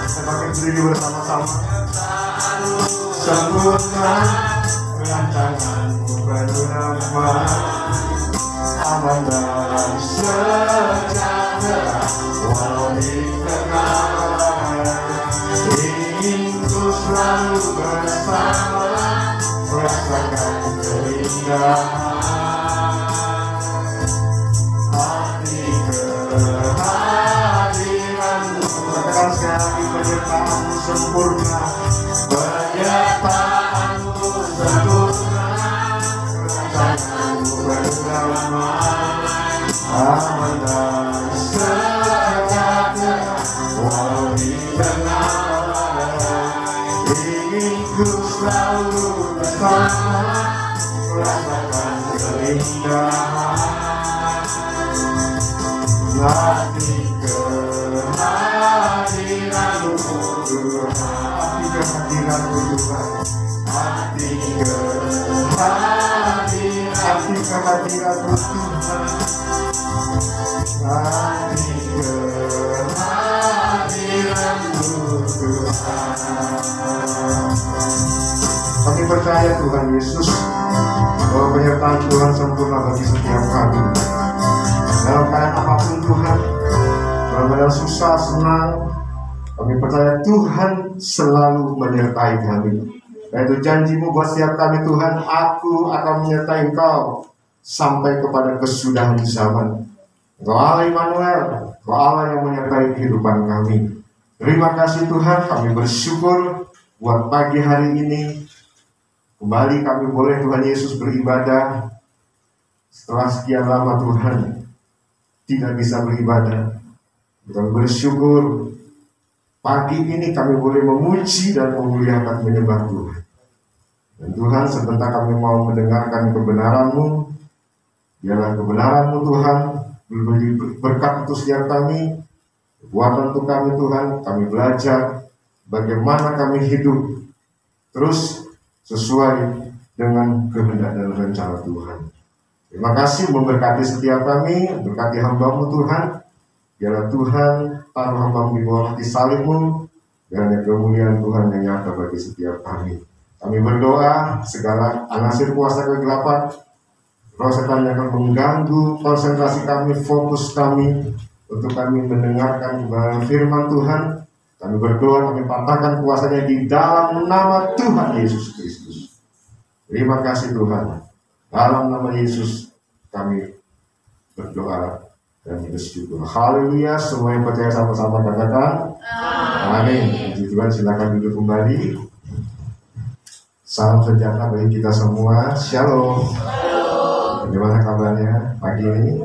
Semakin berdiri bersama-sama. Sempurna rancanganmu bernama aman dan sejahtera, walau di tengah ingin ku selalu bersama, merasakan keindahan hati kehadiranmu. Katakan sekali lagi, penyertaanmu sempurna, penyertaanmu sempurna, rancanganmu bernama aman dan sejahtera, walau di tengah ingin ku selalu bersama, merasakan keindahan hati kehadiranmu Tuhan, hati kehadiranmu Tuhan, hati kehadiranmu Tuhan, hati kehadiranmu Tuhan. Kami percaya Tuhan Yesus bahwa penyertaan Tuhan sempurna bagi setiap kami. Dalam keadaan apapun Tuhan, dalam keadaan susah, senang, kami percaya Tuhan selalu menyertai kami. Dan itu janji-Mu buat setiap kami Tuhan, aku akan menyertai Engkau sampai kepada kesudahan zaman. Engkau Allah Immanuel, Engkau Allah yang menyertai kehidupan kami. Terima kasih Tuhan, kami bersyukur buat pagi hari ini. Kembali kami boleh Tuhan Yesus beribadah setelah sekian lama Tuhan. tidak bisa beribadah. Kami bersyukur pagi ini kami boleh memuji dan memuliakan menyembah Tuhan. Dan Tuhan, sebentar kami mau mendengarkan kebenaran-Mu. Biarlah kebenaran-Mu Tuhan memberi berkat untuk setiap kami, kekuatan untuk kami Tuhan. Kami belajar bagaimana kami hidup terus sesuai dengan kehendak dan rencana Tuhan. Terima kasih memberkati setiap kami, berkati hamba-Mu Tuhan. Biarlah Tuhan taruh hamba-Mu di bawah kaki salib-Mu, dan kemuliaan Tuhan yang nyata bagi setiap kami. Kami berdoa segala anasir kuasa kegelapan, roh setan yang akan mengganggu konsentrasi kami, fokus kami, untuk kami mendengarkan firman Tuhan. Kami berdoa, kami patahkan kuasanya di dalam nama Tuhan Yesus Kristus. Terima kasih Tuhan. Dalam nama Yesus kami berdoa dan bersyukur. Haleluya. Semua yang percaya sama-sama katakan amin. Puji Tuhan, silakan duduk kembali. Salam sejahtera bagi kita semua. Shalom. Bagaimana kabarnya pagi ini?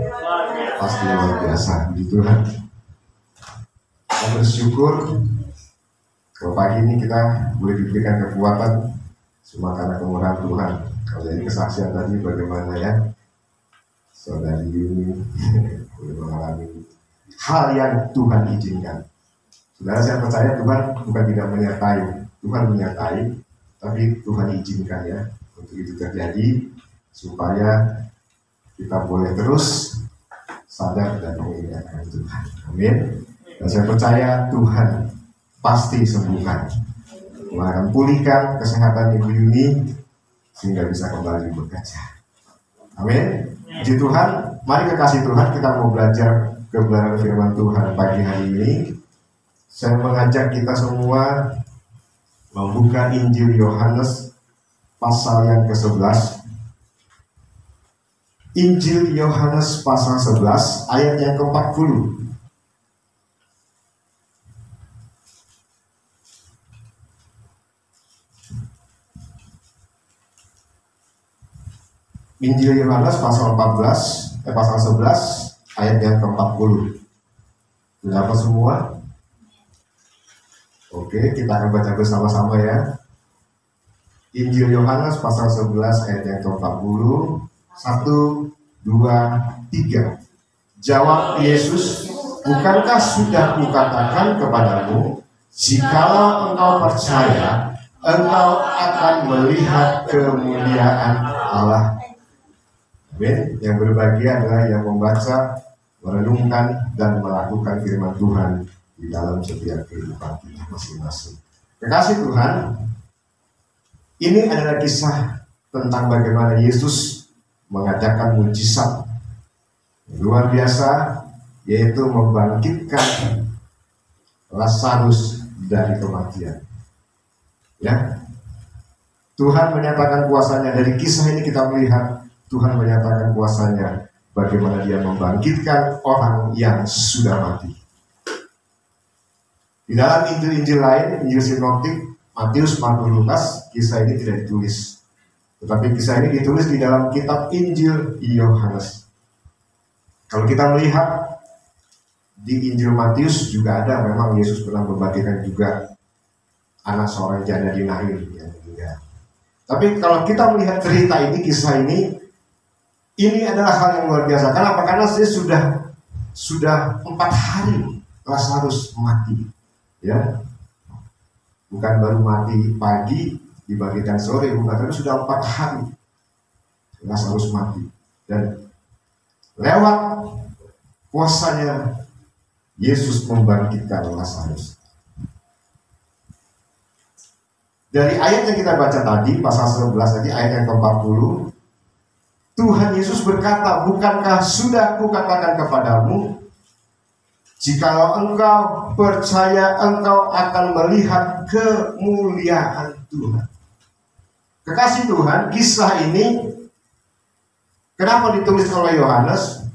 Pasti luar biasa. Puji Tuhan. Kita bersyukur kalau pagi ini kita boleh diberikan kekuatan semua karena kemurahan Tuhan. Kalau ini kesaksian tadi bagaimana ya, saudari Yuni boleh mengalami hal yang Tuhan izinkan. Saudara, saya percaya Tuhan bukan tidak menyertai, Tuhan menyertai, tapi Tuhan izinkan ya untuk itu terjadi supaya kita boleh terus sadar dan mengingatkan Tuhan. Amin. Dan saya percaya Tuhan pasti sembuhkan, Tuhan akan pulihkan kesehatan Ibu Yuni sehingga bisa kembali bekerja. Amin. Puji Tuhan. Mari kekasih Tuhan, kita mau belajar kebenaran firman Tuhan pagi hari ini. Saya mengajak kita semua membuka Injil Yohanes pasal yang ke-11. Injil Yohanes pasal 11 ayat yang ke-40. Injil Yohanes pasal 11 ayat yang ke-40. Sudah apa semua? Oke, kita akan baca bersama-sama ya. Injil Yohanes pasal 11 ayat yang ke-40. 1, 2, 3. Jawab Yesus, bukankah sudah kukatakan kepadamu, jikalau engkau percaya, engkau akan melihat kemuliaan Allah. Amin. Yang berbahagia adalah yang membaca, merenungkan, dan melakukan firman Tuhan di dalam setiap kehidupan kita masing-masing. Kekasih Tuhan, ini adalah kisah tentang bagaimana Yesus mengadakan mujizat luar biasa, yaitu membangkitkan Lazarus dari kematian. Ya, Tuhan menyatakan kuasanya. Dari kisah ini kita melihat Tuhan menyatakan kuasanya, bagaimana Dia membangkitkan orang yang sudah mati. Di dalam Injil-Injil lain, Injil sinoptik Matius, Markus, Lukas, kisah ini tidak ditulis. Tetapi kisah ini ditulis di dalam kitab Injil Yohanes. Kalau kita melihat di Injil Matius juga ada, memang Yesus pernah membagikan juga anak seorang janda di Nain yang meninggal. Tapi kalau kita melihat cerita ini, kisah ini adalah hal yang luar biasa. Kenapa? Karena dia sudah 4 hari Lazarus mati, ya, bukan baru mati pagi dibagikan sore, bukan, tapi sudah 4 hari Lazarus mati. Dan lewat kuasanya Yesus membangkitkan Lazarus. Dari ayat yang kita baca tadi, pasal 11 tadi, ayat yang ke-40, Tuhan Yesus berkata, bukankah sudah kukatakan kepadamu, jikalau engkau percaya, engkau akan melihat kemuliaan Tuhan. Kekasih Tuhan, kisah ini kenapa ditulis oleh Yohanes?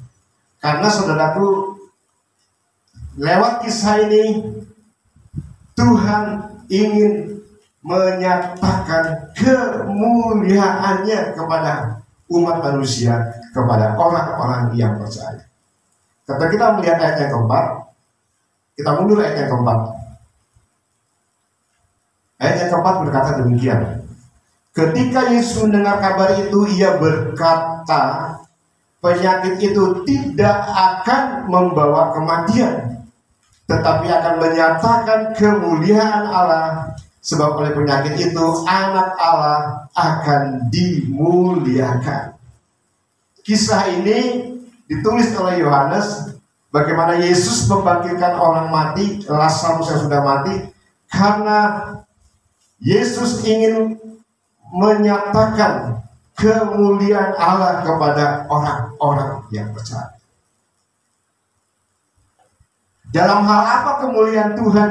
Karena saudaraku, lewat kisah ini Tuhan ingin menyatakan kemuliaannya kepada umat manusia, kepada orang-orang yang percaya. Ketika kita melihat ayat yang keempat, kita mundur ayat yang keempat. Ayat yang keempat berkata demikian. Ketika Yesus mendengar kabar itu, ia berkata, penyakit itu tidak akan membawa kematian, tetapi akan menyatakan kemuliaan Allah. Sebab oleh penyakit itu anak Allah akan dimuliakan. Kisah ini ditulis oleh Yohanes, bagaimana Yesus membangkitkan orang mati, Lazarus yang sudah mati, karena Yesus ingin menyatakan kemuliaan Allah kepada orang-orang yang percaya. Dalam hal apa kemuliaan Tuhan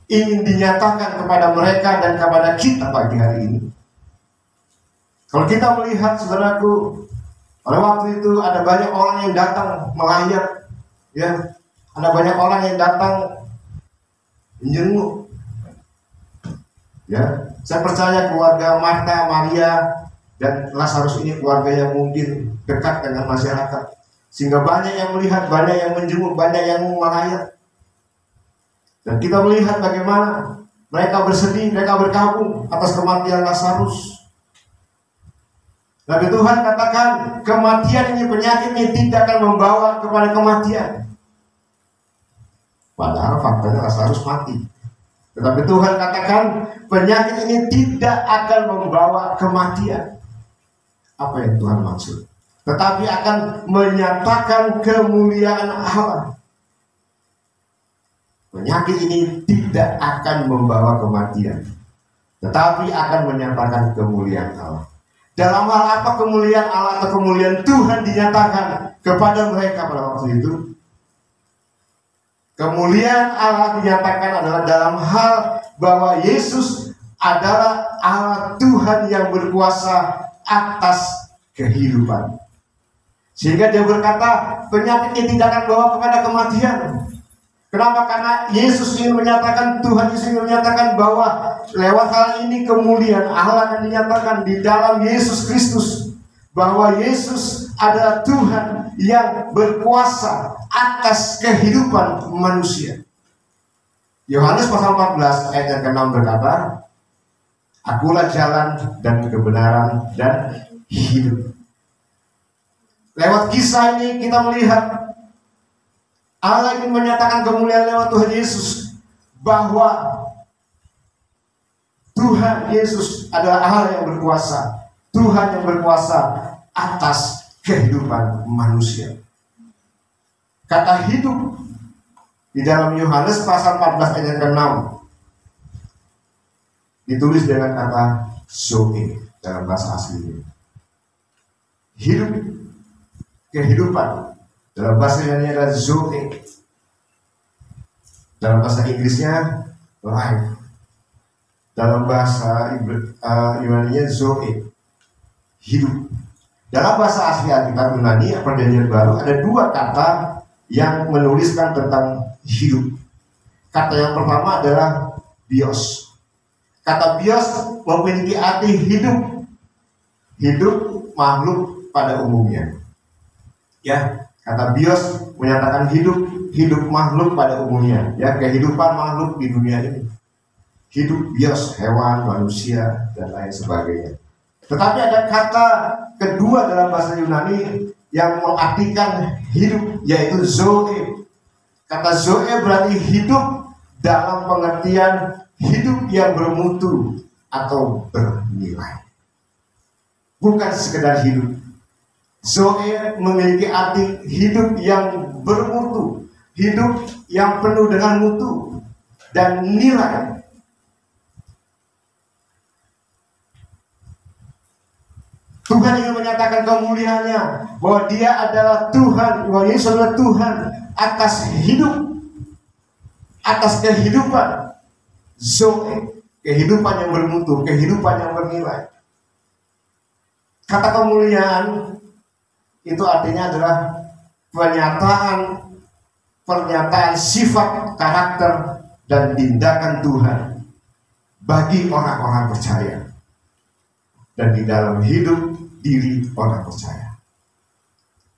ingin dinyatakan kepada mereka dan kepada kita pagi hari ini? Kalau kita melihat, saudaraku, pada waktu itu ada banyak orang yang datang melayat, ya, ada banyak orang yang datang menjenguk, ya. Saya percaya keluarga Marta, Maria, dan Lazarus ini keluarga yang mungkin dekat dengan masyarakat, sehingga banyak yang melihat, banyak yang menjenguk, banyak yang melayat. Dan kita melihat bagaimana mereka bersedih, mereka berkabung atas kematian Lazarus. Nabi Tuhan katakan, kematian ini, penyakit ini tidak akan membawa kepada kematian. Padahal faktanya Lazarus mati. Tetapi Tuhan katakan, penyakit ini tidak akan membawa kematian. Apa yang Tuhan maksud? Tetapi akan menyatakan kemuliaan Allah. Penyakit ini tidak akan membawa kematian, tetapi akan menyatakan kemuliaan Allah. Dalam hal apa kemuliaan Allah atau kemuliaan Tuhan dinyatakan kepada mereka pada waktu itu? Kemuliaan Allah dinyatakan adalah dalam hal bahwa Yesus adalah Allah Tuhan yang berkuasa atas kehidupan. Sehingga dia berkata, penyakit ini tidak akan bawa kepada kematian. Kenapa? Karena Yesus ingin menyatakan, Tuhan Yesus ingin menyatakan bahwa lewat hal ini kemuliaan Allah akan dinyatakan di dalam Yesus Kristus. Bahwa Yesus adalah Tuhan yang berkuasa atas kehidupan manusia. Yohanes pasal 14 ayat yang ke-6 berkata, Akulah jalan dan kebenaran dan hidup. Lewat kisah ini kita melihat Allah ingin menyatakan kemuliaan lewat Tuhan Yesus, bahwa Tuhan Yesus adalah Allah yang berkuasa, Tuhan yang berkuasa atas kehidupan manusia. Kata hidup di dalam Yohanes pasal 14 ayat ke-6 ditulis dengan kata zoe dalam bahasa aslinya. Hidup, kehidupan. Dalam bahasa Yunani adalah zoe. Dalam bahasa Inggrisnya life. Dalam bahasa Yunani zoe, hidup. Dalam bahasa asli Alkitab Yunani Perjanjian Baru ada dua kata yang menuliskan tentang hidup. Kata yang pertama adalah bios. Kata bios memiliki arti hidup, hidup makhluk pada umumnya. Ya. Kata bios menyatakan hidup makhluk pada umumnya, ya, kehidupan makhluk di dunia ini. Hidup bios, hewan, manusia, dan lain sebagainya. Tetapi ada kata kedua dalam bahasa Yunani yang mengartikan hidup, yaitu zoe. Kata zoe berarti hidup dalam pengertian hidup yang bermutu atau bernilai. Bukan sekedar hidup. Zoe memiliki arti hidup yang bermutu, hidup yang penuh dengan mutu dan nilai. Tuhan ingin menyatakan kemuliaannya, bahwa Dia adalah Tuhan, bahwa Yesus adalah Tuhan atas hidup, atas kehidupan. Zoe, kehidupan yang bermutu, kehidupan yang bernilai. Kata kemuliaan itu artinya adalah pernyataan sifat, karakter, dan tindakan Tuhan bagi orang-orang percaya dan di dalam hidup diri orang percaya.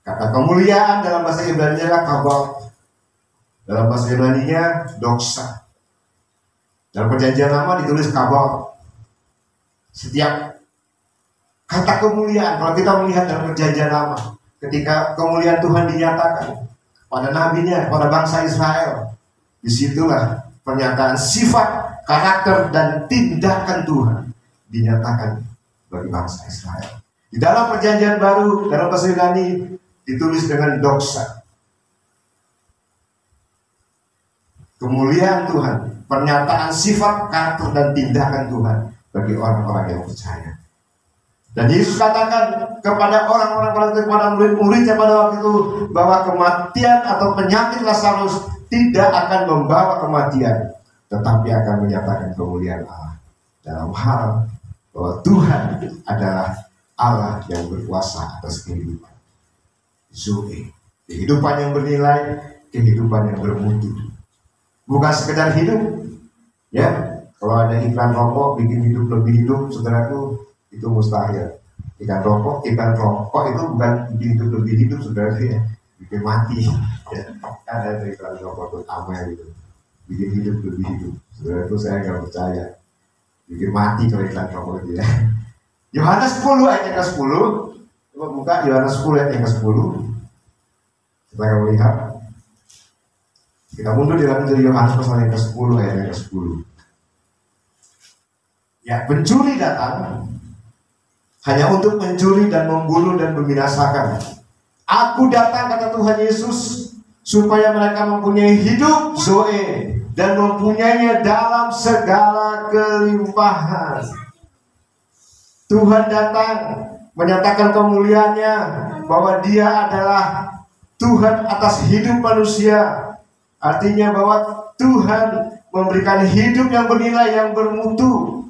Kata kemuliaan dalam bahasa Ibrani adalah kabod. Dalam bahasa Yunani-nya doxa. Dalam perjanjian lama ditulis kabod. Setiap kata kemuliaan, kalau kita melihat dalam perjanjian lama, ketika kemuliaan Tuhan dinyatakan pada nabinya, pada bangsa Israel, disitulah pernyataan sifat, karakter, dan tindakan Tuhan dinyatakan bagi bangsa Israel. Di dalam perjanjian baru, dalam bahasa Yunani ditulis dengan doxa. Kemuliaan Tuhan, pernyataan sifat, karakter, dan tindakan Tuhan bagi orang-orang yang percaya. Dan Yesus katakan kepada orang-orang, kepada murid-muridnya pada waktu itu, bahwa kematian atau penyakit Lazarus tidak akan membawa kematian, tetapi akan menyatakan kemuliaan Allah. Dalam hal bahwa Tuhan adalah Allah yang berkuasa atas kehidupan. Zoe, kehidupan yang bernilai, kehidupan yang bermutu. Bukan sekedar hidup, ya. Kalau ada iklan rokok bikin hidup lebih hidup, saudaraku, itu mustahil. Iklan rokok itu bukan bikin hidup lebih hidup, saudara, ya. Bikin mati. Ya. Ada iklan rokok Amel itu, bikin hidup lebih hidup. Saudaraku, saya nggak percaya. Bikin mati kalau iklan rokok itu, ya. Yohanes 10 ayat yang ke-10. Coba buka Yohanes 10 ayat yang ke-10. Kita akan melihat. Kita mundur dari Yohanes pasal yang ke-10 ayat yang ke-10. Ya, pencuri datang hanya untuk mencuri dan membunuh dan membinasakan. Aku datang, kata Tuhan Yesus, supaya mereka mempunyai hidup Zoe dan mempunyainya dalam segala kelimpahan. Tuhan datang menyatakan kemuliaannya, bahwa Dia adalah Tuhan atas hidup manusia. Artinya bahwa Tuhan memberikan hidup yang bernilai, yang bermutu.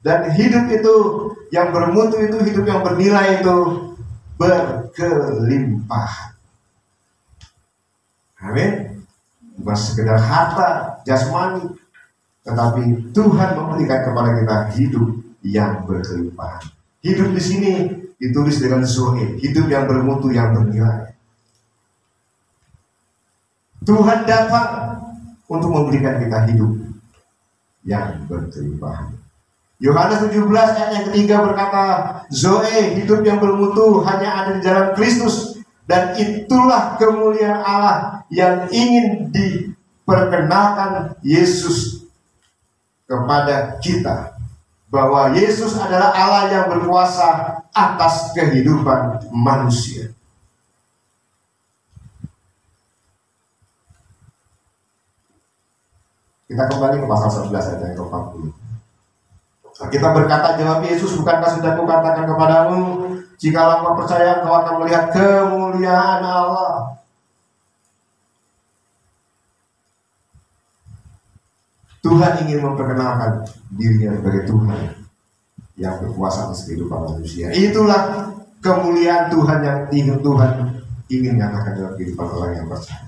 Dan hidup itu yang bermutu, itu hidup yang bernilai, itu berkelimpahan. Amin. Bukan sekedar harta jasmani, tetapi Tuhan memberikan kepada kita hidup yang berkelimpahan. Hidup di sini ditulis dengan Zoe, hidup yang bermutu, yang bernilai. Tuhan datang untuk memberikan kita hidup yang berkelimpahan. Yohanes 17 ayat yang ketiga berkata, Zoe, hidup yang bermutu, hanya ada di dalam Kristus. Dan itulah kemuliaan Allah yang ingin diperkenalkan Yesus kepada kita. Bahwa Yesus adalah Allah yang berkuasa atas kehidupan manusia. Kita kembali ke pasal 11 ayat yang ke-40. Kita berkata, jawab Yesus, bukankah sudah kukatakan kepadamu, jikalau engkau percaya, engkau akan melihat kemuliaan Allah. Tuhan ingin memperkenalkan dirinya sebagai Tuhan yang berkuasa atas kehidupan manusia. Itulah kemuliaan Tuhan yang Tuhan ingin nyatakan dalam kehidupan orang yang percaya.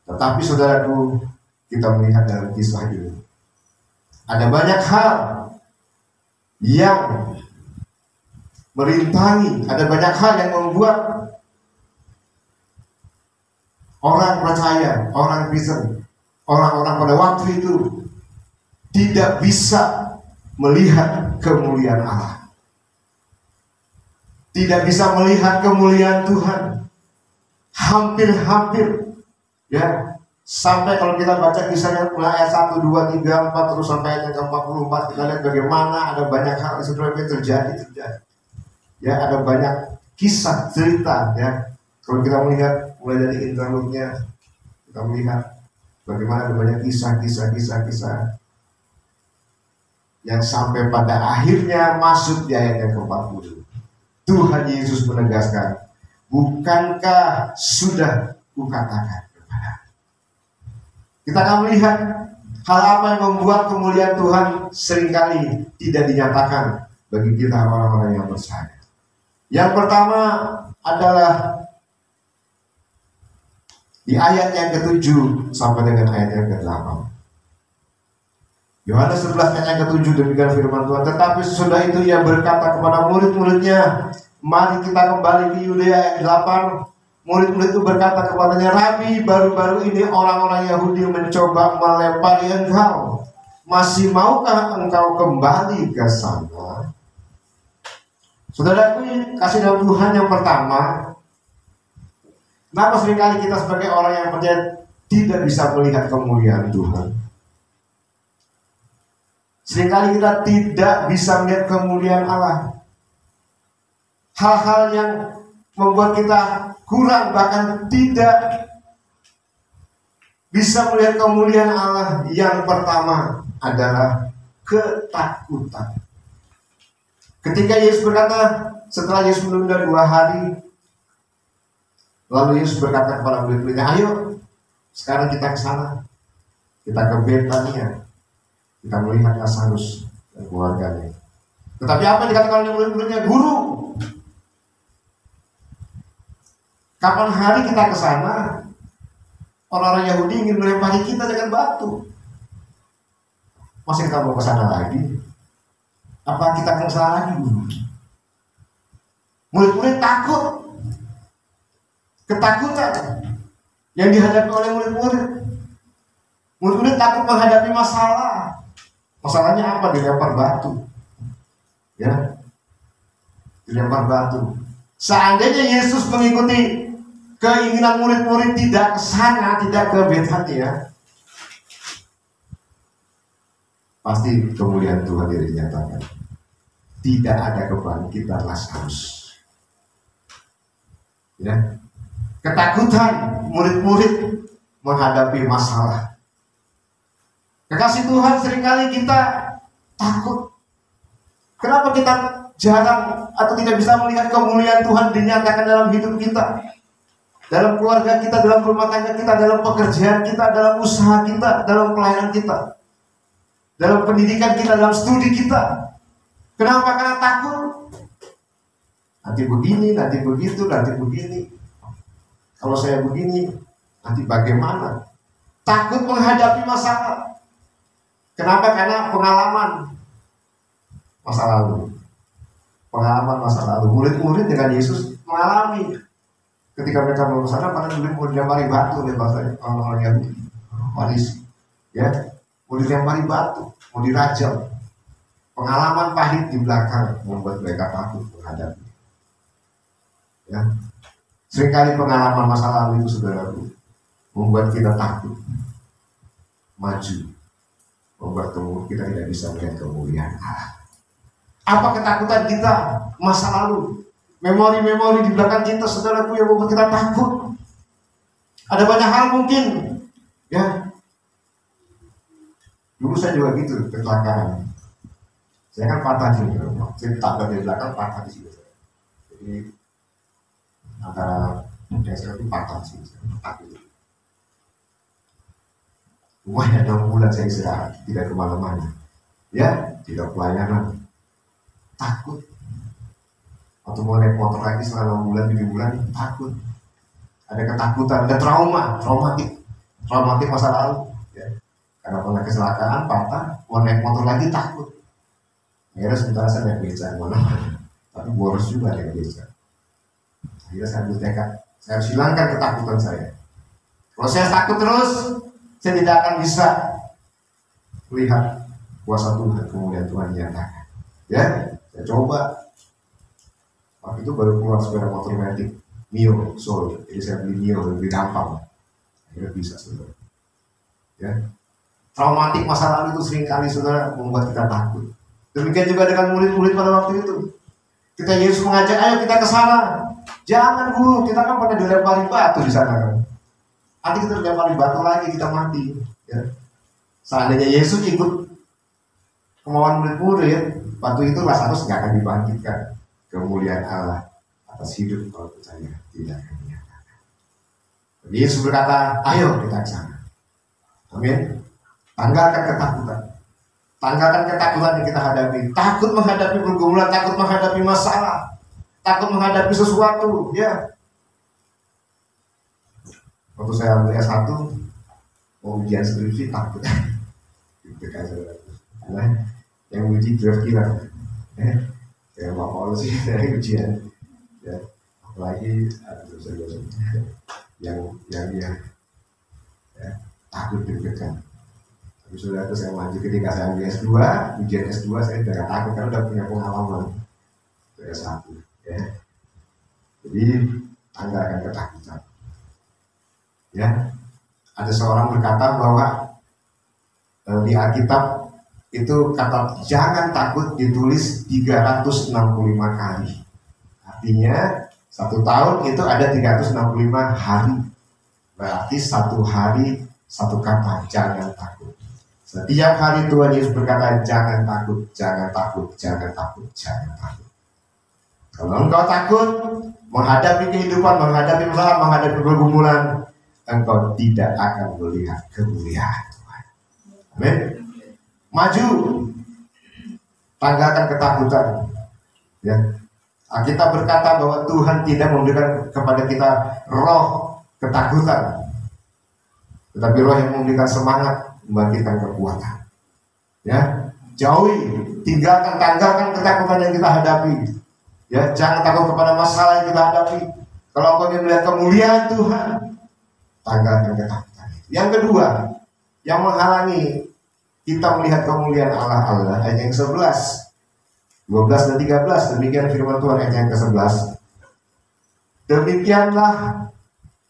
Tetapi saudaraku, kita melihat dalam kisah ini, ada banyak hal yang merintangi, ada banyak hal yang membuat orang percaya, orang Kristen, orang-orang pada waktu itu tidak bisa melihat kemuliaan Allah, tidak bisa melihat kemuliaan Tuhan. Hampir-hampir, ya, sampai kalau kita baca kisahnya mulai ayat 1, 2, 3, 4 terus sampai ayat yang ke-44, kita lihat bagaimana ada banyak hal yang sebenarnya terjadi. Ya, ada banyak kisah cerita, ya. Kalau kita melihat mulai dari interlude-nya, kita melihat bagaimana ada banyak kisah yang sampai pada akhirnya masuk di ayat yang ke-40. Tuhan Yesus menegaskan, bukankah sudah kukatakan? Kita akan melihat hal apa yang membuat kemuliaan Tuhan seringkali tidak dinyatakan bagi kita orang-orang yang percaya. Yang pertama adalah di ayat yang ke-7 sampai dengan ayat yang ke-8. Yohanes 11 ayat yang ke-7, demikian firman Tuhan. Tetapi sesudah itu ia berkata kepada murid-muridnya, Mari kita kembali ke Yudea ayat 8. Murid-murid itu berkata kepadanya, Rabi, baru-baru ini orang-orang Yahudi mencoba melempari engkau. Masih maukah engkau kembali ke sana? Saudaraku, kasih dalam Tuhan yang pertama, kenapa seringkali kita sebagai orang yang percaya tidak bisa melihat kemuliaan Tuhan? Seringkali kita tidak bisa melihat kemuliaan Allah. Hal-hal yang membuat kita kurang, bahkan tidak bisa melihat kemuliaan Allah. Yang pertama adalah ketakutan. Ketika Yesus berkata, setelah Yesus menunda 2 hari, lalu Yesus berkata kepada murid-muridnya, ayo sekarang kita ke sana, kita ke Betania, kita melihat Lazarus dan keluarganya. Tetapi apa yang dikatakan oleh murid-muridnya? Guru, kapan hari kita ke sana? Orang-orang Yahudi ingin melempari kita dengan batu. Masih kita mau ke sana lagi? Apa kita akan ke sana lagi, guru? Murid-murid takut. Ketakutan yang dihadapi oleh murid-murid. Murid-murid takut menghadapi masalah. Masalahnya apa? Dilempar batu. Ya, dilempar batu. Seandainya Yesus mengikuti keinginan murid-murid tidak ke sana, tidak ke Betania, pasti kemuliaan Tuhan dinyatakan. Tidak ada kebangkitan Lazarus. Ya, ketakutan murid-murid menghadapi masalah. Kekasih Tuhan, seringkali kita takut. Kenapa kita jarang atau tidak bisa melihat kemuliaan Tuhan dinyatakan dalam hidup kita, dalam keluarga kita, dalam rumah tangga kita, dalam pekerjaan kita, dalam usaha kita, dalam pelayanan kita, dalam pendidikan kita, dalam studi kita? Kenapa? Karena takut. Nanti begini, nanti begitu, nanti begini. Kalau saya begini, nanti bagaimana? Takut menghadapi masalah. Kenapa? Karena pengalaman masa lalu. Pengalaman masa lalu. Murid-murid dengan Yesus mengalami. Ketika mereka mau ke sana, pada murid mau dilempari batu oleh orang Yahudi, Farisi. Ya, mau dilempari batu, mau dirajam. Pengalaman pahit di belakang membuat mereka takut menghadapi. Ya, seringkali pengalaman masa lalu itu, saudaraku, membuat kita takut maju, membuat kita tidak bisa melihat kemuliaan Allah. Apa ketakutan kita masa lalu? Memori-memori di belakang kita, saudaraku, yang membuat kita takut. Ada banyak hal mungkin. Ya, dulu saya juga gitu, kecelakaan. Saya kan patah di rumah, saya ditabrak dari belakang, patah di sini. Jadi antara yang saya itu patah di sini, patah gitu. Lumayan 6 bulan saya istirahat, tidak kemana-mana. Ya, tidak pelayanan. Takut. Atau mau naik motor lagi selama 6 bulan, 7 bulan, takut. Ada ketakutan, ada traumatik masa lalu. Ya. Karena pernah kecelakaan, patah, mau naik motor lagi takut. Akhirnya sementara saya naik beca mana-mana, tapi boros juga naik beca. Akhirnya saya bertekad, saya harus hilangkan ketakutan saya. Kalau saya takut terus, saya tidak akan bisa melihat kuasa Tuhan, kemuliaan Tuhan dinyatakan. Ya, saya coba. Waktu itu baru keluar sepeda motor metik Mio Solo, jadi saya beli Mio, lebih gampang. Akhirnya bisa, saudara. Ya, traumatik masa lalu itu seringkali, saudara, membuat kita takut. Demikian juga dengan murid-murid pada waktu itu. Kita Yesus mengajak, ayo kita ke sana. Jangan, guru, kita kan pernah dilempari batu di sana kan. Nanti kita dilempari batu lagi, kita mati. Ya. Seandainya Yesus ikut kemauan murid-murid, batu itu Lazarus nggak akan dibangkitkan. Kemuliaan Allah atas hidup kalau percaya tidak akan dinyatakan. Yesus berkata, ayo kita ke sana. Amin. Tanggalkan ketakutan. Tanggalkan ketakutan yang kita hadapi. Takut menghadapi pergumulan, takut menghadapi masalah, takut menghadapi sesuatu. Ya. Waktu saya ambil S1, mau ujian skripsi takut. Karena yang uji kira-kira. Kayak Pak Paulus sih dari ujian. Lagi ada dosen-dosen yang ya, takut deg-degan. Tapi sudah itu saya maju ketika saya ambil S2, ujian S2 saya tidak takut karena udah punya pengalaman S1 ya. Jadi tanggalkan ketakutan. Ya, ada seorang berkata bahwa di Alkitab itu kata jangan takut ditulis 365 kali. Artinya 1 tahun itu ada 365 hari. Berarti 1 hari 1 kata, jangan takut. Setiap hari Tuhan Yesus berkata jangan takut, jangan takut, jangan takut, jangan takut. Kalau engkau takut menghadapi kehidupan, menghadapi masalah, menghadapi pergumulan, engkau tidak akan melihat kemuliaan Tuhan. Amin. Maju, tanggalkan ketakutan. Ya, kita berkata bahwa Tuhan tidak memberikan kepada kita roh ketakutan, tetapi roh yang memberikan semangat, membangkitkan kekuatan. Ya, jauhi, tinggalkan, tanggalkan ketakutan yang kita hadapi. Ya, jangan takut kepada masalah yang kita hadapi. Kalau engkau ingin melihat kemuliaan Tuhan, tanggalkan ketakutan. Yang kedua, yang menghalangi kita melihat kemuliaan Allah ayat yang 11, 12 dan 13. Demikian firman Tuhan ayat yang ke-11. Demikianlah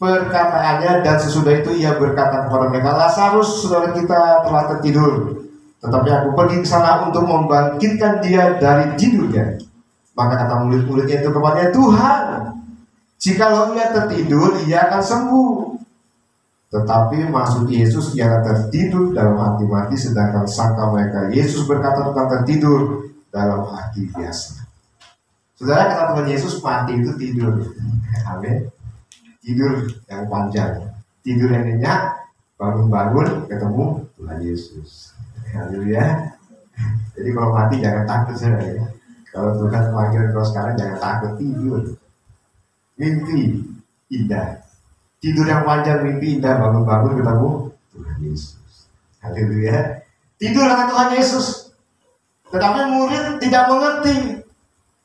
perkataannya, dan sesudah itu ia berkata kepada mereka, Lazarus saudara kita telah tertidur, tetapi aku pergi ke sana untuk membangkitkan dia dari tidurnya. Maka kata murid-muridnya itu kepadanya, Tuhan, jikalau ia tertidur, ia akan sembuh. Tetapi maksud Yesus ialah tertidur dalam arti mati, sedangkan sangka mereka Yesus berkata tentang tertidur dalam arti biasa. Saudara, kata Tuhan Yesus, mati itu tidur. Amin. Tidur yang panjang, tidur yang nyenyak, bangun-bangun ketemu Tuhan Yesus. Haleluya. Jadi kalau mati jangan takut, saudara ya. Kalau Tuhan panggil kau sekarang jangan takut, tidur. Mimpi indah. Tidur yang panjang, mimpi indah, bangun-bangun ketemu Tuhan Yesus. Haleluya. Tidur dengan Tuhan Yesus. Tetapi murid tidak mengerti.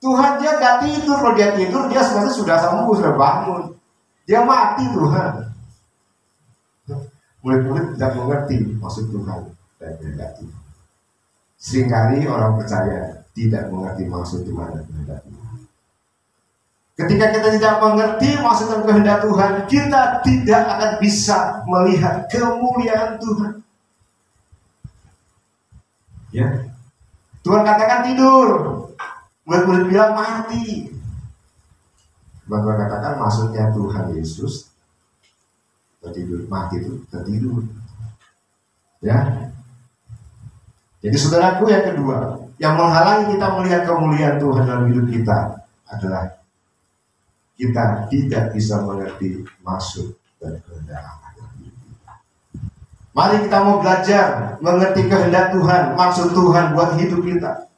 Tuhan dia gak tidur. Kalau dia tidur, dia sebenarnya sudah sembuh, sudah bangun. Dia mati Tuhan. Murid-murid tidak mengerti maksud Tuhan dan kehendak Tuhan. Seringkali orang percaya tidak mengerti maksud Tuhan dan kehendak Tuhan. Ketika kita tidak mengerti maksud dan kehendak Tuhan, kita tidak akan bisa melihat kemuliaan Tuhan. Ya, Tuhan katakan tidur, murid-murid bilang mati. Tuhan katakan maksudnya Tuhan Yesus tertidur, mati itu tertidur. Ya. Jadi saudaraku, yang kedua yang menghalangi kita melihat kemuliaan Tuhan dalam hidup kita adalah kita tidak bisa mengerti maksud dan kehendak Allah dalam hidup kita. Mari kita mau belajar mengerti kehendak Tuhan, maksud Tuhan buat hidup kita.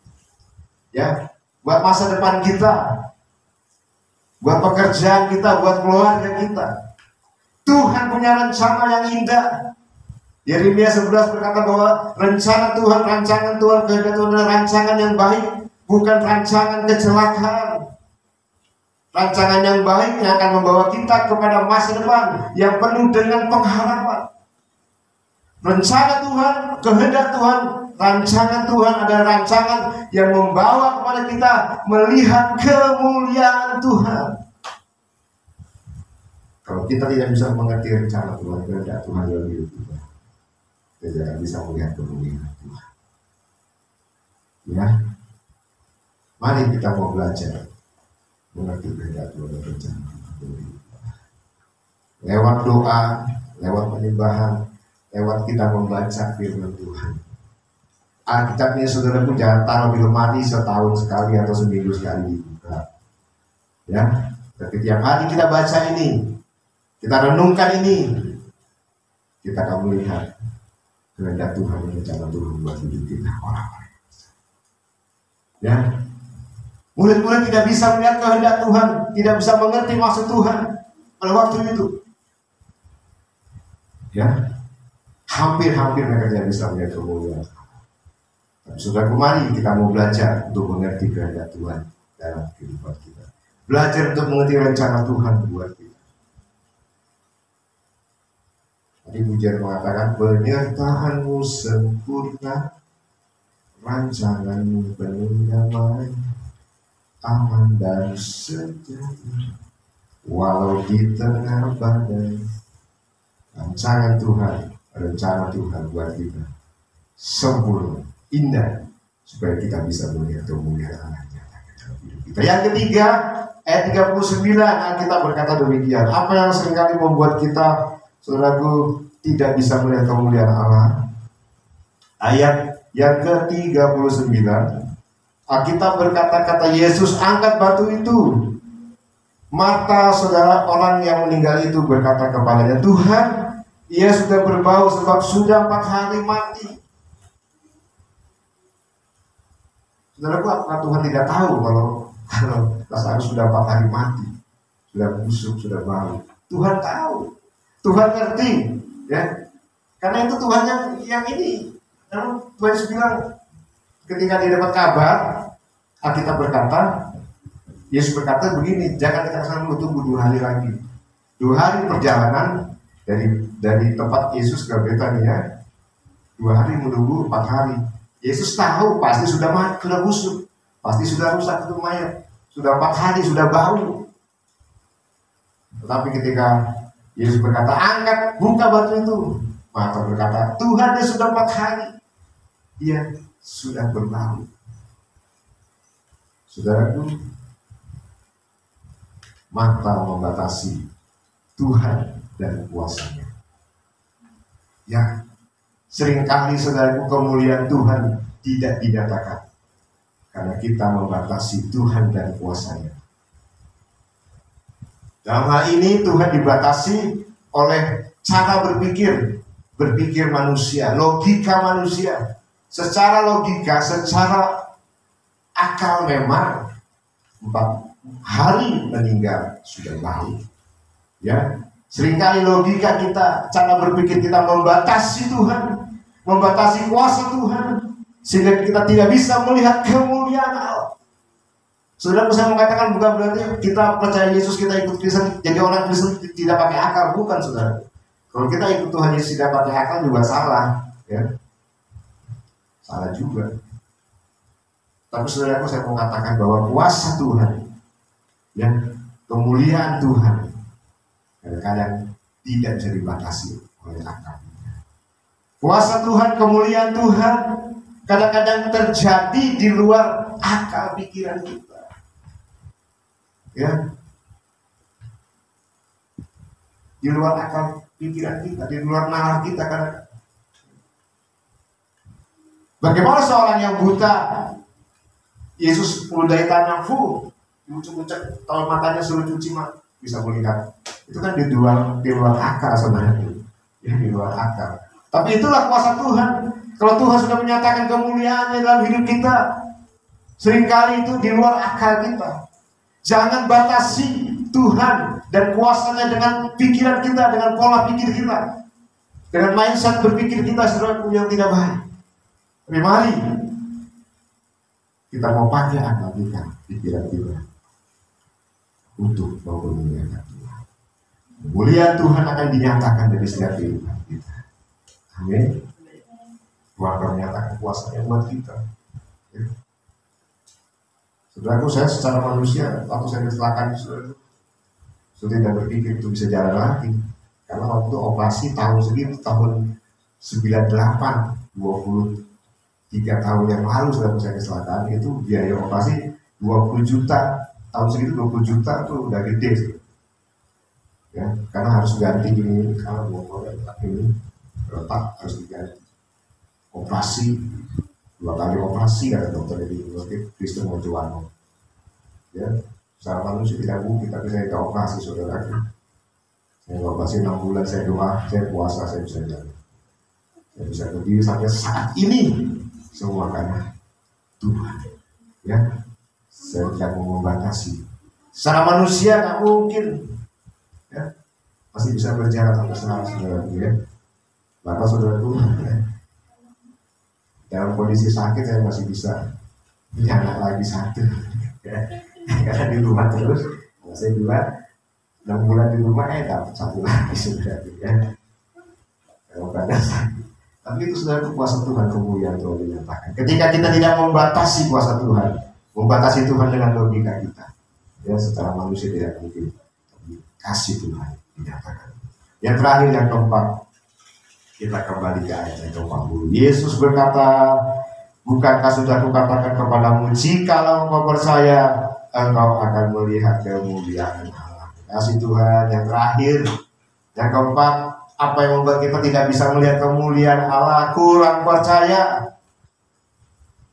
Ya, buat masa depan kita, buat pekerjaan kita, buat keluarga kita. Tuhan punya rencana yang indah. Yeremia 11 berkata bahwa rencana Tuhan, rancangan Tuhan, kehendak Tuhan adalah rancangan yang baik, bukan rancangan kecelakaan. Rancangan yang baik yang akan membawa kita kepada masa depan yang penuh dengan pengharapan. Rencana Tuhan, kehendak Tuhan, rancangan Tuhan adalah rancangan yang membawa kepada kita melihat kemuliaan Tuhan. Kalau kita tidak bisa mengerti rencana Tuhan, kehendak Tuhan dalam hidup kita, kita tidak bisa melihat kemuliaan Tuhan. Ya, mari kita mau belajar mengerti kehendak Tuhan dan rencana Tuhan. Lewat doa, lewat penyembahan, lewat kita membaca firman Tuhan. Alkitabnya saudaraku jangan taruh di lemari setahun sekali atau seminggu sekali dibuka. Ya, tapi tiap hari kita baca ini, kita renungkan ini, kita akan melihat kehendak Tuhan dan rencana Tuhan buat hidup kita orang-orang. Ya, murid-murid tidak bisa melihat kehendak Tuhan, tidak bisa mengerti maksud Tuhan pada waktu itu. Ya, hampir-hampir mereka tidak bisa melihat kemuliaan. Tapi saudara, mari kita mau belajar untuk mengerti kehendak Tuhan dalam kehidupan kita. Belajar untuk mengerti rencana Tuhan buat kita. Tadi pujian mengatakan, penyertaanmu sempurna, rancanganmu penuh damai, aman dan sejahtera, walau di tengah badai. Rancangan Tuhan, rencana Tuhan buat kita sempurna, indah, supaya kita bisa melihat kemuliaan Allah-Nya dalam hidup kita. Yang ketiga, ayat 39, Alkitab berkata demikian. Apa yang seringkali membuat kita, saudaraku, tidak bisa melihat kemuliaan Allah? Ayat yang ke-39, Alkitab berkata, kata Yesus, angkat batu itu. Marta, saudara, orang yang meninggal itu berkata kepadanya, Tuhan, ia sudah berbau sebab sudah 4 hari mati. Saudaraku, apakah Tuhan tidak tahu kalau Lazarus sudah 4 hari mati, sudah busuk, sudah bau? Tuhan tahu, Tuhan ngerti, ya. Karena itu Tuhan yang ini. Namun Tuhan Yesus bilang, ketika dia dapat kabar, Alkitab berkata, Yesus berkata begini, jangan kita kesana dulu, tunggu 2 hari lagi. 2 hari perjalanan dari tempat Yesus ke Betania, 2 hari menunggu 4 hari. Yesus tahu pasti sudah mati, sudah busuk, pasti sudah rusak itu mayat, sudah 4 hari, sudah bau. Tetapi ketika Yesus berkata, angkat, buka batu itu, Marta berkata, Tuhan, dia sudah 4 hari, dia sudah berbau. Saudaraku, Marta membatasi Tuhan dan kuasanya. Ya, seringkali saudaraku, kemuliaan Tuhan tidak dinyatakan karena kita membatasi Tuhan dan kuasanya. Dalam hal ini Tuhan dibatasi oleh cara berpikir manusia, logika manusia. Secara logika, secara akal memang 4 hari meninggal sudah bau. Ya, seringkali logika kita, cara berpikir kita membatasi Tuhan, membatasi kuasa Tuhan, sehingga kita tidak bisa melihat kemuliaan Allah. Saudara, saya mengatakan bukan berarti kita percaya Yesus, kita ikut Kristen, jadi orang Kristen tidak pakai akal, bukan, saudara. Kalau kita ikut Tuhan Yesus tidak pakai akal juga salah, ya, salah juga. Tapi saudaraku, saya mau katakan bahwa kuasa Tuhan, ya, kemuliaan Tuhan kadang-kadang tidak bisa dibatasi oleh akal. Kuasa Tuhan, kemuliaan Tuhan kadang-kadang terjadi di luar akal pikiran kita. Ya, di luar akal pikiran kita, di luar nalar kita kadang. Bagaimana seorang yang buta, Yesus meludahi tanah, diucek-ucek, kalau matanya suruh cuci bisa melihat. Itu kan di luar akal sebenarnya, ya, di luar akal. Tapi itulah kuasa Tuhan. Kalau Tuhan sudah menyatakan kemuliaannya dalam hidup kita, seringkali itu di luar akal kita. Jangan batasi Tuhan dan kuasanya dengan pikiran kita, dengan pola pikir kita, dengan mindset berpikir kita, saudaraku, yang tidak baik. Tapi mari kita mau pakai akal kita, pikiran kita untuk memuliakan Tuhan. Kemuliaan Tuhan akan dinyatakan dari setiap kehidupan kita. Amin. Tuhan akan menyatakan kuasanya buat kita. Ya. Saudaraku, saya secara manusia, waktu saya kecelakaan, saya tidak berpikir itu bisa jalan lagi. Karena waktu operasi tahun segitu, tahun 98, 23 tahun yang lalu saya kecelakaan, itu biaya operasi 20 juta. Tahun segitu 20 juta tuh udah gede. Ya, karena harus ganti ini, kalau ini retak harus diganti. Operasi 2 kali operasi, kata dokter di Kristen Mojoano. Ya, secara manusia tidak mungkin, tapi saya tidak operasi, saudara. Saya operasi 6 bulan, saya doa, saya puasa, saya bisa jalan. Saya bisa berdiri sampai saat ini, semua karena Tuhan. Ya, saya tidak mau membatasi. Secara manusia nggak mungkin, ya, masih bisa berjalan sampai sekarang, saudara. Ya, maka saudaraku, ya, dalam kondisi sakit saya masih bisa menyala lagi satu, ya, karena di rumah terus Saya bilang 6 bulan di rumah dapat 1 lagi sudah ya. Kalau kadang tapi itu sudah kuasa Tuhan, kemuliaan Tuhan dinyatakan. Ketika kita tidak membatasi kuasa Tuhan, membatasi Tuhan dengan logika kita, ya secara manusia tidak mungkin. Kasih Tuhan dinyatakan. Yang terakhir, yang keempat, kita kembali ke ayat yang ke-40. Yesus berkata, bukankah sudah kukatakan kepadamu, jikalau engkau percaya, engkau akan melihat kemuliaan Allah. Kasih Tuhan. Yang terakhir, yang keempat, apa yang membuat kita tidak bisa melihat kemuliaan Allah? Kurang percaya.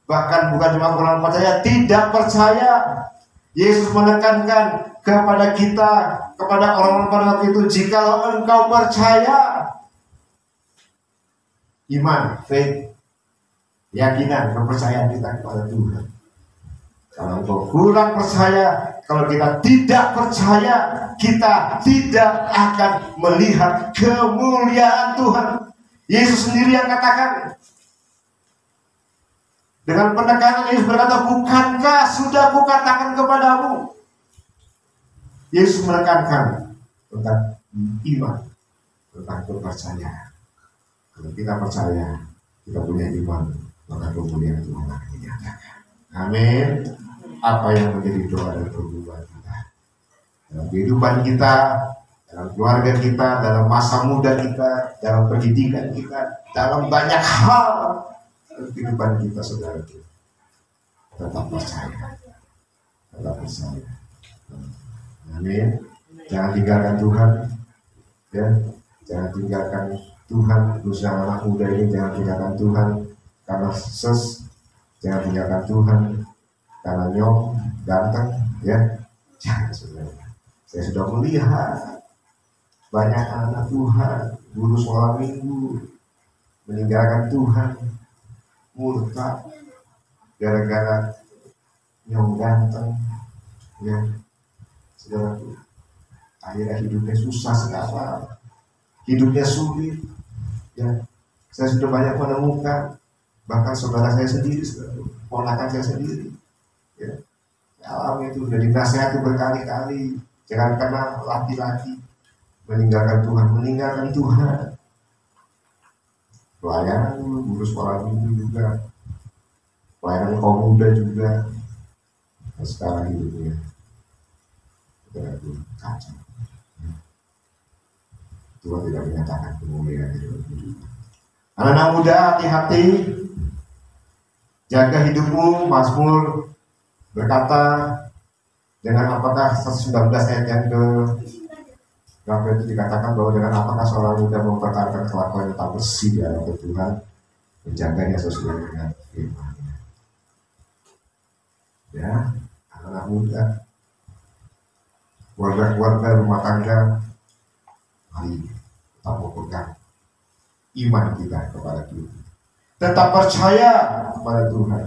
Bahkan bukan cuma kurang percaya, tidak percaya. Yesus menekankan kepada kita, kepada orang-orang pada waktu itu, jikalau engkau percaya. Iman, faith, keyakinan, kepercayaan kita kepada Tuhan. Kalau engkau kurang percaya, kalau kita tidak percaya, kita tidak akan melihat kemuliaan Tuhan. Yesus sendiri yang katakan. Dengan penekanan Yesus berkata, bukankah sudah kukatakan kepadamu? Yesus menekankan tentang iman, tentang kepercayaan. Kalau kita percaya, kita punya iman, maka kemuliaan Tuhan akan dinyatakan. Amin. Apa yang menjadi doa dan pergumulan kita dalam kehidupan kita, dalam keluarga kita, dalam masa muda kita, dalam pendidikan kita, dalam banyak hal dalam kehidupan kita, saudara, tetap percaya, tetap percaya. Amin. Jangan tinggalkan Tuhan, ya. Jangan tinggalkan Tuhan. Khususnya anak muda ini, jangan tinggalkan Tuhan karena jangan tinggalkan Tuhan karena nyok, ganteng, ya. Jangan, saudara. Saya sudah melihat banyak anak Tuhan, guru sekolah minggu, meninggalkan Tuhan, murtad gara-gara nyok ganteng, ya. Saudara, akhirnya hidupnya susah sekarang, hidupnya sulit, ya. Saya sudah banyak menemukan, bahkan saudara saya sendiri, ponakan saya sendiri, ya, alami itu udah dinasihati berkali-kali, jangan karena laki-laki meninggalkan Tuhan, pelayanan dulu, guru sekolah minggu juga, pelayanan kaum muda juga, nah, sekarang hidupnya kacau. Tuhan tidak menyatakan kemuliaan di dalam hidup. Anak-anak muda, hati-hati, jaga hidupmu. Mazmur berkata, dengan apakah 119 ayat yang ke berapa itu dikatakan bahwa dengan apakah seorang muda mempertahankan kelakuan yang tak bersih di hadapan Tuhan, menjaganya sesuai dengan firman-Nya. Ya, anak-anak muda, keluarga-keluarga, rumah tangga, mari kita memegang iman kita kepada Tuhan. Tetap percaya kepada Tuhan.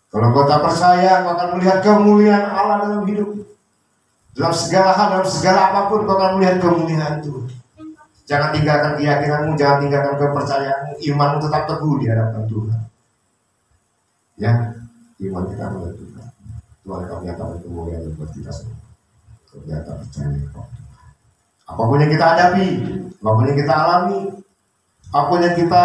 Kalau kau tak percaya, kau akan melihat kemuliaan Allah dalam hidup. Dalam segala hal, dalam segala apapun, kau akan melihat kemuliaan Tuhan. Jangan tinggalkan keyakinanmu, jangan tinggalkan kepercayaanmu. Imanmu tetap teguh di hadapan Tuhan. Ya, iman kita kepada Tuhan. Tuhan akan menyatakan kemuliaan buat kita semua. Kita percaya kepada Tuhan. Apapun yang kita hadapi, apapun yang kita alami, apapun yang kita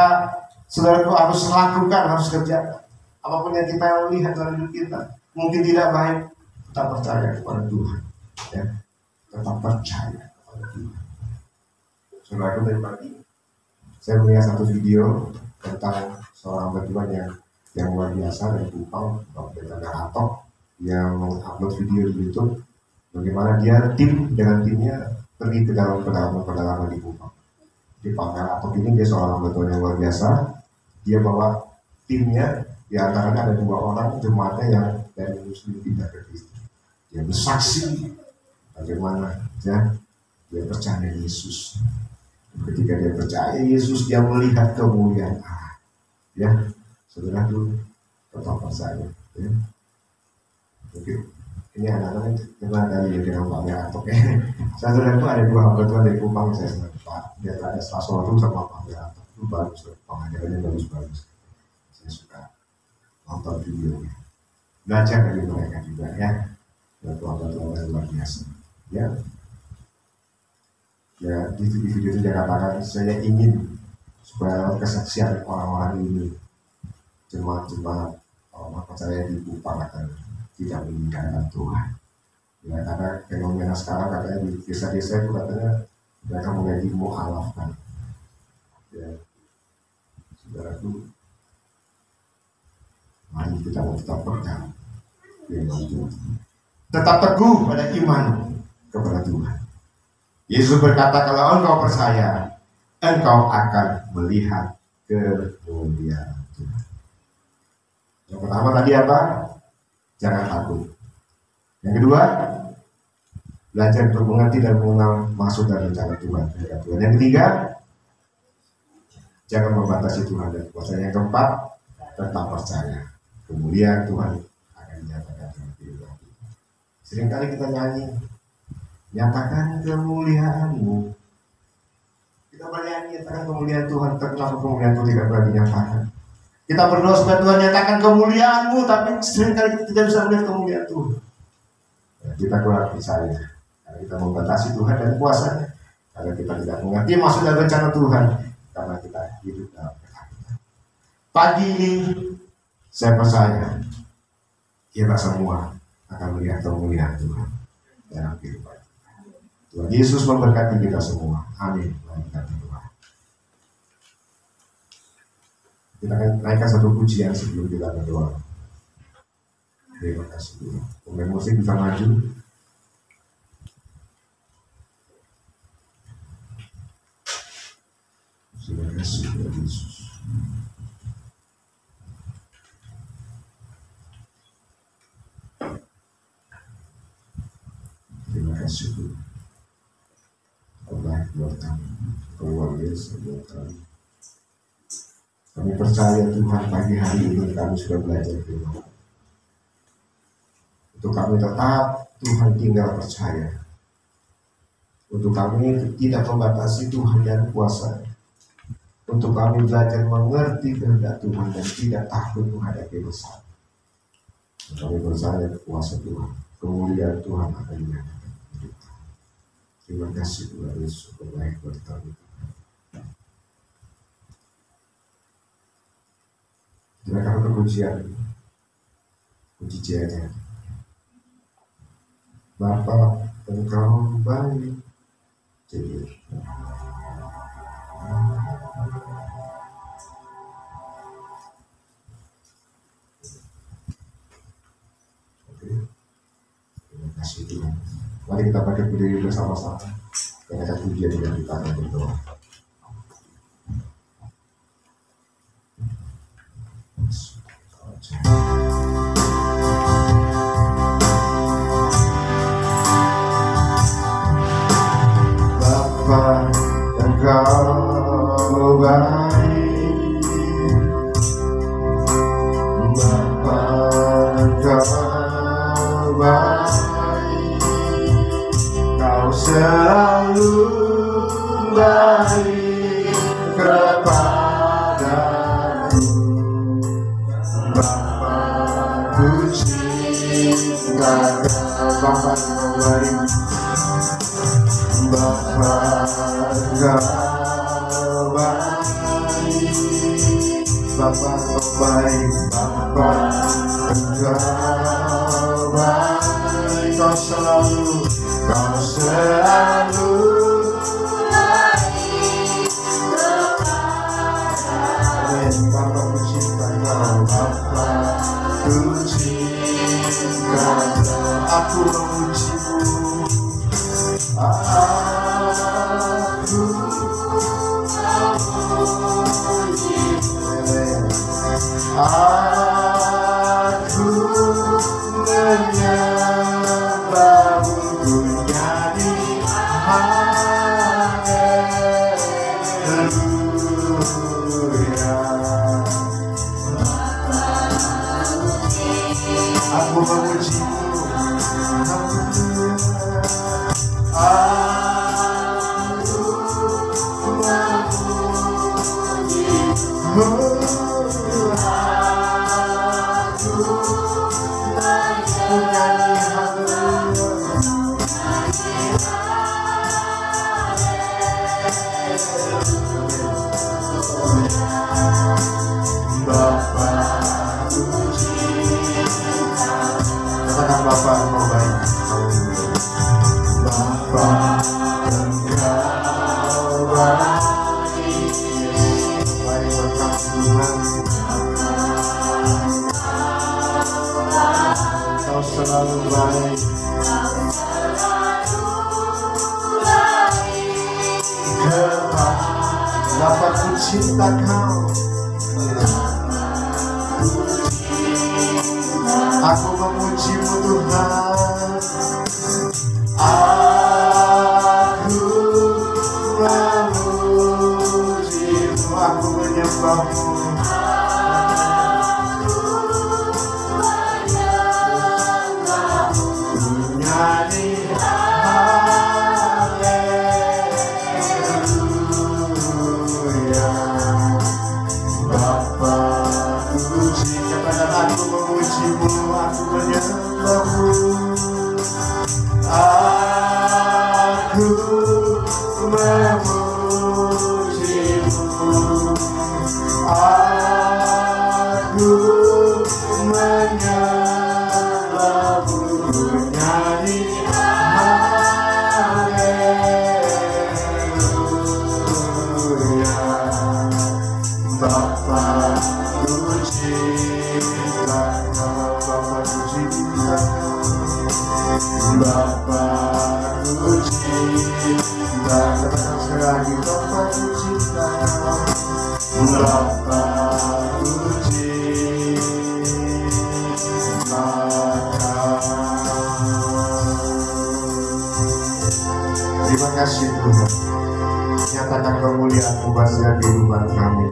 saudaraku harus lakukan, harus kerjakan, apapun yang kita lihat dalam hidup kita, mungkin tidak baik, tetap percaya kepada Tuhan, ya, tetap percaya kepada Tuhan. Saudaraku, dari pagi saya melihat satu video tentang seorang hamba Tuhan yang luar biasa dari Kupang, Bapak Garatok, yang mengupload video di YouTube. Bagaimana dia dengan timnya pergi ke dalam pedalaman di Kupang. Di Pangkal Atok ini dia seorang hamba Tuhan yang luar biasa. Dia bawa timnya, di antaranya ada 2 orang jemaatnya yang dari Muslim pindah ke Kristen. Dia bersaksi bagaimana ya, dia percaya Yesus. Ketika dia percaya Yesus, dia melihat kemuliaan Allah. Ya, saudara itu tetap percaya. Ya. Mungkin ini anak-anak kenal dari dengan Pak Garatok ya. Saudara itu ada 2 hamba Tuhan dari Kupang, saya senang Pak. Dia ada Sasoru sama Pak Garatok. Itu bagus, pengajarannya bagus-bagus. Saya suka nonton videonya. Belajar dari mereka juga ya. Dan Tuhan luar biasa. Ya, ya di video itu dia katakan, saya ingin supaya kesaksian orang-orang ini jemaat-jemaat orang percaya di Kupang akan tidak meninggalkan Tuhan. Ya, karena fenomena sekarang katanya di desa-desa itu katanya mereka menjadi mu'alaf kan. Ya, saudaraku, mari kita tetap pegang firman Tuhan, tetap teguh pada iman kepada Tuhan. Yesus berkata, kalau engkau percaya, engkau akan melihat kemuliaan Tuhan. Yang pertama tadi apa? Jangan takut. Yang kedua, belajar untuk mengerti dan mengenal maksud dan rencana Tuhan. Yang ketiga, jangan membatasi Tuhan dan kuasanya. Yang keempat, tetap percaya. Kemuliaan Tuhan akan dinyatakan dalam kehidupan kita. Seringkali kita nyanyi, nyatakan kemuliaan-Mu. Kita bernyanyi, nyatakan kemuliaan Tuhan. Kenapa kemuliaan Tuhan tidak pernah dinyatakan? Kita berdoa supaya Tuhan nyatakan kemuliaan-Mu, tapi seringkali kita tidak bisa melihat kemuliaan Tuhan. Ya, kita kurang percaya. Karena kita membatasi Tuhan dan kuasanya. Karena kita tidak mengerti maksud dan rencana Tuhan. Karena kita hidup dalam ketakutan. Pagi ini, saya percaya kita semua akan melihat kemuliaan Tuhan dalam kehidupan kita. Tuhan Yesus memberkati kita semua. Amin. Kita akan naikkan satu pujian sebelum kita berdoa. Terima kasih Tuhan. Pemain musik bisa maju. Terima kasih Tuhan Yesus. Terima kasih Tuhan. Allah buat kami, luar biasa buat kami. Kami percaya Tuhan, pagi hari ini kami sudah belajar firman. Untuk kami tetap Tuhan tinggal percaya. Untuk kami tidak membatasi Tuhan dan kuasa. Untuk kami belajar mengerti kehendak Tuhan dan tidak takut menghadapi dosa. Kami percaya kuasa Tuhan, kemuliaan Tuhan akan dinyatakan. Terima kasih Tuhan Yesus, baik buat kami. Silakan kepujian, puji jaya. Bapa, Engkau baik. Jadi, terima kasih Tuhan. Mari kita pakai berdiri bersama-sama. Kita akan pujian dengan kita akan berdoa. Bapa, Engkau baik. Bapa, Engkau baik. Kau selalu baik kepadaku. Bapa, ku cinta Bapa Engkau baik. Bapa Engkau baik. Bapa Engkau baik. Bapa Engkau baik. Kau selalu baik kepadaku. Bapa ku cinta Engkau. Bapa ku cinta Engkau. Aku memuji-Mu. Aku menyembah-Mu, ku nyanyi haleluya. Aku memuji-Mu. selalu baik. Dapat ku cinta kau, aku memujimu Tuhan, aku memujimu, aku menyembahmu. Terima kasih Tuhan. Nyatakan kemuliaan-Mu buat kehidupan kami.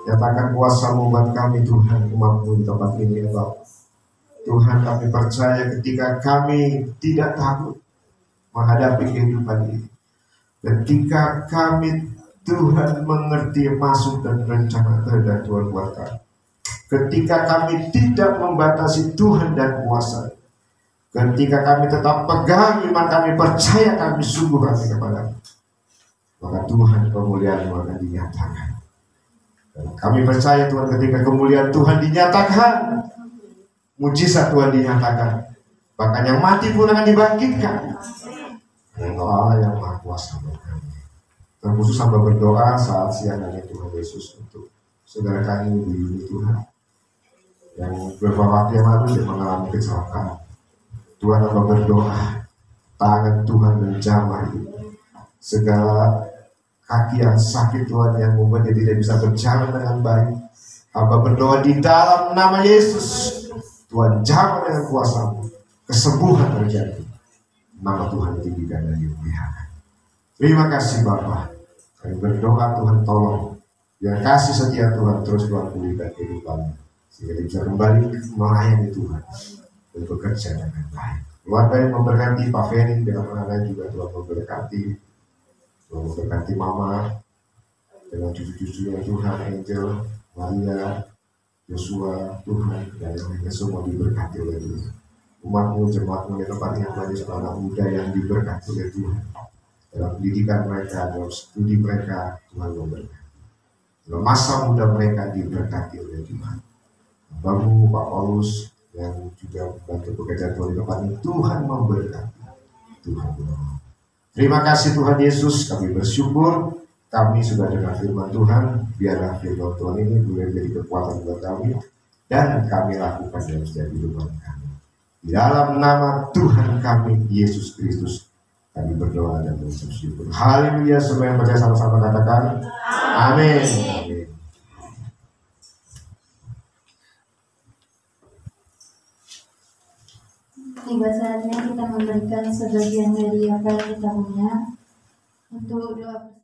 Nyatakan kuasa-Mu buat kami Tuhan, umat-Mu di tempat ini ya Bapak. Tuhan, kami percaya ketika kami tidak takut menghadapi kehidupan ini, ketika kami Tuhan mengerti maksud dan rencana kehendak Tuhan buat kami, ketika kami tidak membatasi Tuhan dan kuasa, ketika kami tetap pegang iman kami, percaya kami sungguh hati kepada-Mu, maka Tuhan kemuliaan-Mu akan dinyatakan. Dan kami percaya Tuhan, ketika kemuliaan Tuhan dinyatakan, mujizat Tuhan dinyatakan, bahkan yang mati pun akan dibangkitkan. Engkau Allah yang Maha Kuasa buat kami. Terkhusus hamba berdoa saat siang hari Tuhan Yesus untuk saudara kami di ini Tuhan, yang beberapa waktu yang lalu dia mengalami kecelakaan. Tuhan, hamba berdoa, tangan Tuhan menjamah itu segala kaki yang sakit Tuhan, yang membuat dia tidak bisa berjalan dengan baik. Hamba berdoa di dalam nama Yesus, Tuhan jamah dengan kuasa-Mu, kesembuhan terjadi. Nama Tuhan ditinggikan dan dimuliakan. Terima kasih Bapa. Kami berdoa Tuhan, tolong biar kasih setia Tuhan terus Tuhan pulihkan kehidupannya, sehingga dia bisa kembali melayani Tuhan dan bekerja dengan baik. Keluarga yang memberkati Pak Ferry dengan anak-anak juga Tuhan memberkati. Tuhan memberkati Mama dengan cucu-cucunya Tuhan, Angel, Maria, Joshua, Tuhan, dan yang lainnya semua diberkati oleh Tuhan. Umat-Mu, jemaat-Mu di tempat yang banyak anak muda yang diberkati oleh Tuhan. Dalam pendidikan mereka, dalam studi mereka, Tuhan memberkati. Dalam masa muda mereka diberkati oleh Tuhan. Bapak Pak Paulus yang juga membantu pekerjaan Tuhan di tempat ini, Tuhan memberkati. Tuhan menolong. Terima kasih Tuhan Yesus, kami bersyukur kami sudah dengar firman Tuhan. Biarlah firman Tuhan ini boleh menjadi kekuatan buat kami dan kami lakukan dalam setiap kehidupan kami. Di dalam nama Tuhan kami Yesus Kristus kami berdoa dan mengucap syukur. Haleluya. Semua yang percaya sama-sama katakan amin. Amin. Tiba saatnya kita memberikan sebagian dari apa yang kita punya untuk doa.